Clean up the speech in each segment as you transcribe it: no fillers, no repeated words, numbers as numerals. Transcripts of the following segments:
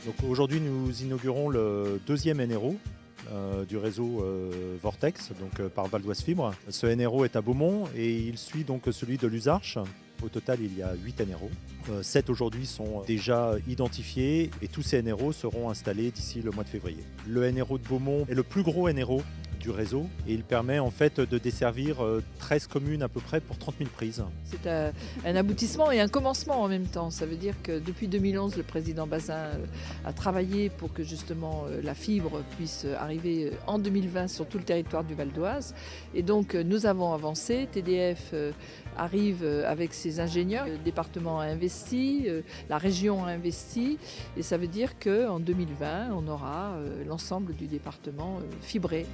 Donc aujourd'hui, nous inaugurons le deuxième NRO du réseau Vortex, par Val d'Oise Fibre. Ce NRO est à Beaumont et il suit donc celui de l'Usarche. Au total, il y a 8 NRO. 7 aujourd'hui sont déjà identifiés et tous ces NRO seront installés d'ici le mois de février. Le NRO de Beaumont est le plus gros NRO du réseau et il permet en fait de desservir 13 communes à peu près pour 30 000 prises. C'est un aboutissement et un commencement en même temps. Ça veut dire que depuis 2011, le président Bazin a travaillé pour que justement la fibre puisse arriver en 2020 sur tout le territoire du Val d'Oise. Et donc nous avons avancé. TDF arrive avec ses ingénieurs. Le département a investi, la région a investi. Et ça veut dire qu'en 2020, on aura l'ensemble du département fibré.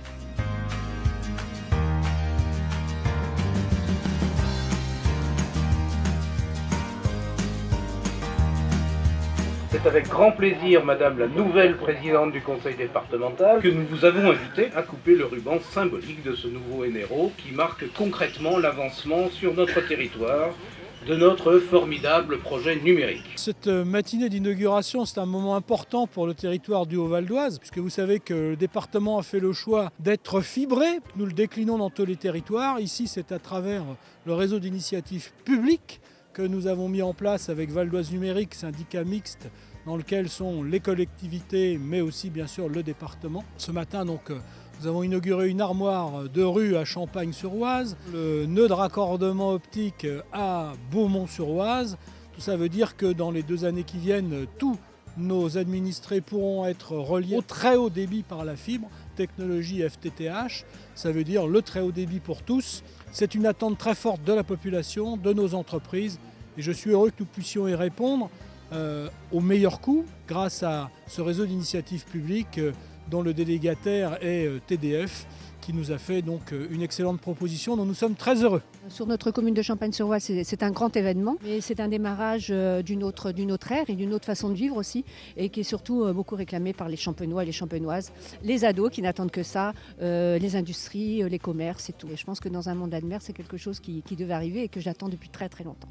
C'est avec grand plaisir, Madame la nouvelle présidente du conseil départemental, que nous vous avons invité à couper le ruban symbolique de ce nouveau NRO qui marque concrètement l'avancement sur notre territoire de notre formidable projet numérique. Cette matinée d'inauguration, c'est un moment important pour le territoire du Haut-Val d'Oise, puisque vous savez que le département a fait le choix d'être fibré. Nous le déclinons dans tous les territoires. Ici, c'est à travers le réseau d'initiatives publiques que nous avons mis en place avec Val d'Oise Numérique, syndicat mixte, dans lequel sont les collectivités, mais aussi bien sûr le département. Ce matin, nous avons inauguré une armoire de rue à Champagne-sur-Oise, le nœud de raccordement optique à Beaumont-sur-Oise. Tout ça veut dire que dans les 2 années qui viennent, tous nos administrés pourront être reliés au très haut débit par la fibre, technologie FTTH. Ça veut dire le très haut débit pour tous. C'est une attente très forte de la population, de nos entreprises. Et je suis heureux que nous puissions y répondre au meilleur coût grâce à ce réseau d'initiatives publiques dont le délégataire est TDF, qui nous a fait donc une excellente proposition dont nous sommes très heureux. Sur notre commune de Champagne-sur-Oise, c'est un grand événement, mais c'est un démarrage d'une autre ère et d'une autre façon de vivre aussi, et qui est surtout beaucoup réclamé par les Champenois et les Champenoises, les ados qui n'attendent que ça, les industries, les commerces et tout. Et je pense que dans un monde adverse, c'est quelque chose qui devait arriver et que j'attends depuis très très longtemps.